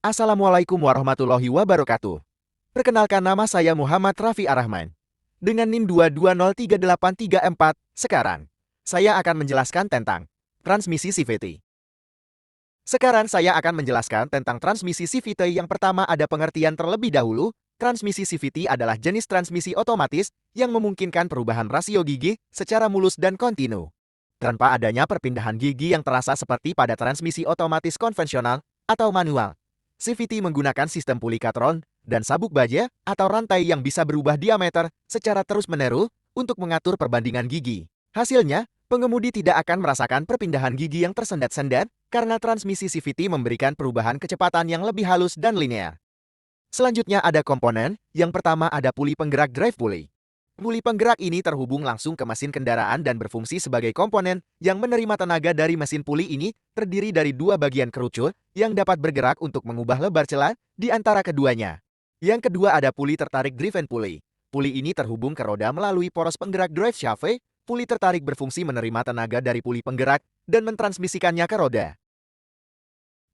Assalamualaikum warahmatullahi wabarakatuh. Perkenalkan, nama saya Muhammad Raffi Arrahman. Dengan NIM 2203834, sekarang saya akan menjelaskan tentang transmisi CVT. Sekarang saya akan menjelaskan tentang transmisi CVT. Yang pertama, ada pengertian terlebih dahulu. Transmisi CVT adalah jenis transmisi otomatis yang memungkinkan perubahan rasio gigi secara mulus dan kontinu, tanpa adanya perpindahan gigi yang terasa seperti pada transmisi otomatis konvensional atau manual. CVT menggunakan sistem pulikatron dan sabuk baja atau rantai yang bisa berubah diameter secara terus-menerus untuk mengatur perbandingan gigi. Hasilnya, pengemudi tidak akan merasakan perpindahan gigi yang tersendat-sendat karena transmisi CVT memberikan perubahan kecepatan yang lebih halus dan linear. Selanjutnya ada komponen. Yang pertama ada puli penggerak drive pulley. Puli penggerak ini terhubung langsung ke mesin kendaraan dan berfungsi sebagai komponen yang menerima tenaga dari mesin. Puli ini terdiri dari dua bagian kerucut yang dapat bergerak untuk mengubah lebar celah di antara keduanya. Yang kedua ada puli tertarik driven pulley. Puli ini terhubung ke roda melalui poros penggerak drive shaft. Puli tertarik berfungsi menerima tenaga dari puli penggerak dan mentransmisikannya ke roda.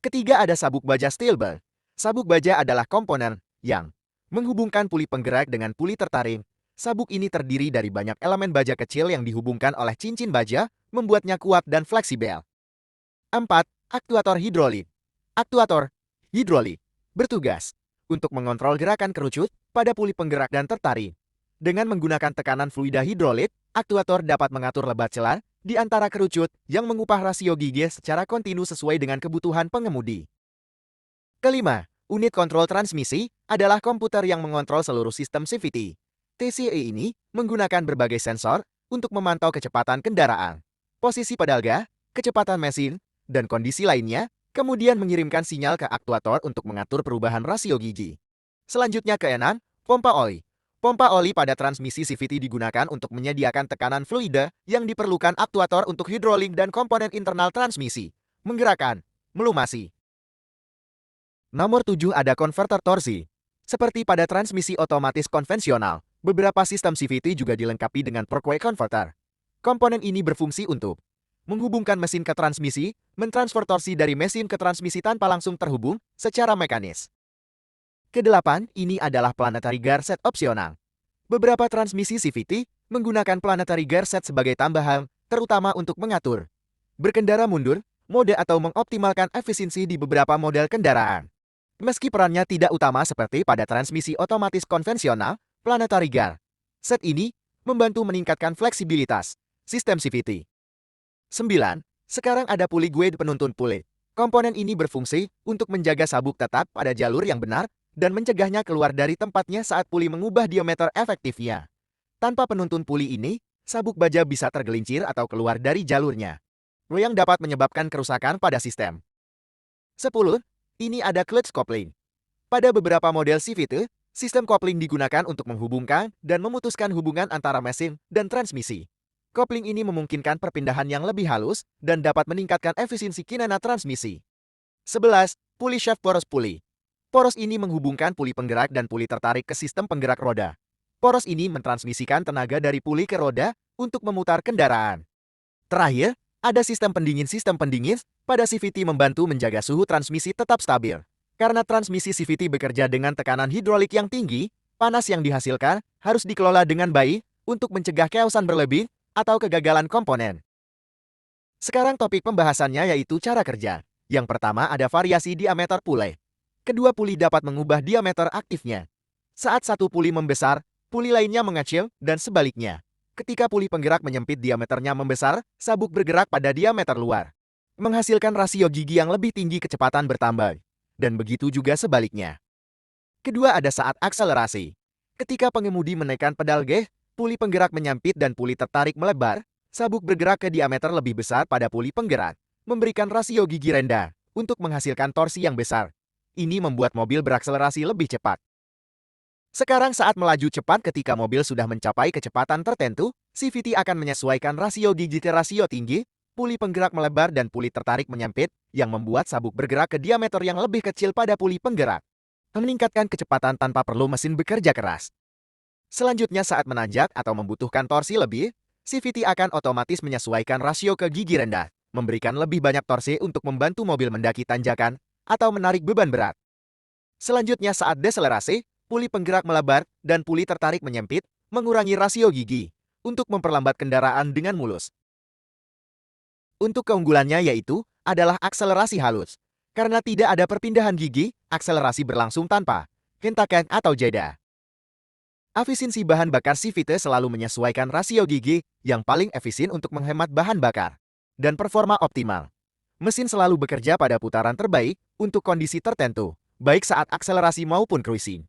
Ketiga ada sabuk baja steel bar. Sabuk baja adalah komponen yang menghubungkan puli penggerak dengan puli tertarik. Sabuk ini terdiri dari banyak elemen baja kecil yang dihubungkan oleh cincin baja, membuatnya kuat dan fleksibel. 4. Aktuator hidrolik. Aktuator hidrolik bertugas untuk mengontrol gerakan kerucut pada puli penggerak dan tertarik. Dengan menggunakan tekanan fluida hidrolik, aktuator dapat mengatur lebar celah di antara kerucut yang mengubah rasio gigi secara kontinu sesuai dengan kebutuhan pengemudi. Kelima, unit kontrol transmisi adalah komputer yang mengontrol seluruh sistem CVT. TCE ini menggunakan berbagai sensor untuk memantau kecepatan kendaraan, posisi pedal gas, kecepatan mesin, dan kondisi lainnya, kemudian mengirimkan sinyal ke aktuator untuk mengatur perubahan rasio gigi. Selanjutnya keenam, pompa oli. Pompa oli pada transmisi CVT digunakan untuk menyediakan tekanan fluida yang diperlukan aktuator untuk hidrolik dan komponen internal transmisi, menggerakkan, melumasi. Nomor 7 ada konverter torsi. Seperti pada transmisi otomatis konvensional, beberapa sistem CVT juga dilengkapi dengan torque converter. Komponen ini berfungsi untuk menghubungkan mesin ke transmisi, mentransfer torsi dari mesin ke transmisi tanpa langsung terhubung secara mekanis. Kedelapan, ini adalah planetary gear set opsional. Beberapa transmisi CVT menggunakan planetary gear set sebagai tambahan, terutama untuk mengatur berkendara mundur, mode atau mengoptimalkan efisiensi di beberapa model kendaraan. Meski perannya tidak utama seperti pada transmisi otomatis konvensional, planetary gear set ini membantu meningkatkan fleksibilitas sistem CVT. 9. Sekarang ada puli guide penuntun puli. Komponen ini berfungsi untuk menjaga sabuk tetap pada jalur yang benar dan mencegahnya keluar dari tempatnya saat puli mengubah diameter efektifnya. Tanpa penuntun puli ini, sabuk baja bisa tergelincir atau keluar dari jalurnya, yang dapat menyebabkan kerusakan pada sistem. 10. Ini ada clutch coupling. Pada beberapa model CVT, sistem coupling digunakan untuk menghubungkan dan memutuskan hubungan antara mesin dan transmisi. Coupling ini memungkinkan perpindahan yang lebih halus dan dapat meningkatkan efisiensi kinesis transmisi. 11. Puli shaft poros pulley. Poros ini menghubungkan puli penggerak dan puli tertarik ke sistem penggerak roda. Poros ini mentransmisikan tenaga dari puli ke roda untuk memutar kendaraan. Terakhir, ada sistem pendingin. Sistem pendingin pada CVT membantu menjaga suhu transmisi tetap stabil. Karena transmisi CVT bekerja dengan tekanan hidrolik yang tinggi, panas yang dihasilkan harus dikelola dengan baik untuk mencegah keosan berlebih atau kegagalan komponen. Sekarang topik pembahasannya yaitu cara kerja. Yang pertama ada variasi diameter puli. Kedua puli dapat mengubah diameter aktifnya. Saat satu puli membesar, puli lainnya mengecil dan sebaliknya. Ketika puli penggerak menyempit, diameternya membesar, sabuk bergerak pada diameter luar, menghasilkan rasio gigi yang lebih tinggi, kecepatan bertambah. Dan begitu juga sebaliknya. Kedua ada saat akselerasi. Ketika pengemudi menekan pedal gas, puli penggerak menyempit dan puli tertarik melebar, sabuk bergerak ke diameter lebih besar pada puli penggerak, memberikan rasio gigi rendah untuk menghasilkan torsi yang besar. Ini membuat mobil berakselerasi lebih cepat. Sekarang saat melaju cepat, ketika mobil sudah mencapai kecepatan tertentu, CVT akan menyesuaikan rasio gigi ke rasio tinggi, puli penggerak melebar dan puli tertarik menyempit, yang membuat sabuk bergerak ke diameter yang lebih kecil pada puli penggerak, meningkatkan kecepatan tanpa perlu mesin bekerja keras. Selanjutnya saat menanjak atau membutuhkan torsi lebih, CVT akan otomatis menyesuaikan rasio ke gigi rendah, memberikan lebih banyak torsi untuk membantu mobil mendaki tanjakan atau menarik beban berat. Selanjutnya saat deselerasi, puli penggerak melebar dan puli tertarik menyempit, mengurangi rasio gigi untuk memperlambat kendaraan dengan mulus. Untuk keunggulannya yaitu adalah akselerasi halus. Karena tidak ada perpindahan gigi, akselerasi berlangsung tanpa hentakan atau jeda. Efisiensi bahan bakar CVT selalu menyesuaikan rasio gigi yang paling efisien untuk menghemat bahan bakar dan performa optimal. Mesin selalu bekerja pada putaran terbaik untuk kondisi tertentu, baik saat akselerasi maupun cruising.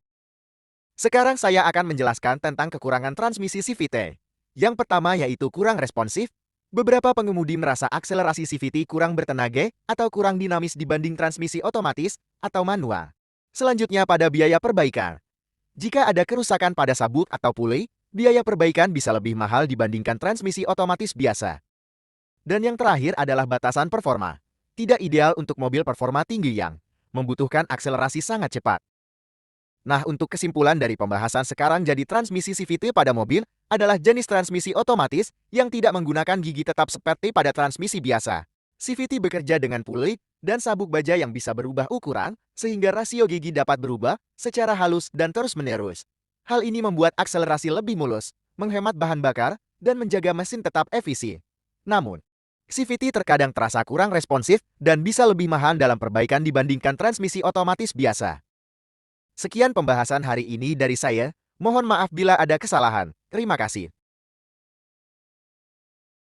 Sekarang saya akan menjelaskan tentang kekurangan transmisi CVT. Yang pertama yaitu kurang responsif. Beberapa pengemudi merasa akselerasi CVT kurang bertenaga atau kurang dinamis dibanding transmisi otomatis atau manual. Selanjutnya pada biaya perbaikan. Jika ada kerusakan pada sabuk atau puli, biaya perbaikan bisa lebih mahal dibandingkan transmisi otomatis biasa. Dan yang terakhir adalah batasan performa. Tidak ideal untuk mobil performa tinggi yang membutuhkan akselerasi sangat cepat. Nah, untuk kesimpulan dari pembahasan sekarang, jadi transmisi CVT pada mobil adalah jenis transmisi otomatis yang tidak menggunakan gigi tetap seperti pada transmisi biasa. CVT bekerja dengan puli dan sabuk baja yang bisa berubah ukuran, sehingga rasio gigi dapat berubah secara halus dan terus-menerus. Hal ini membuat akselerasi lebih mulus, menghemat bahan bakar, dan menjaga mesin tetap efisien. Namun, CVT terkadang terasa kurang responsif dan bisa lebih mahal dalam perbaikan dibandingkan transmisi otomatis biasa. Sekian pembahasan hari ini dari saya. Mohon maaf bila ada kesalahan. Terima kasih.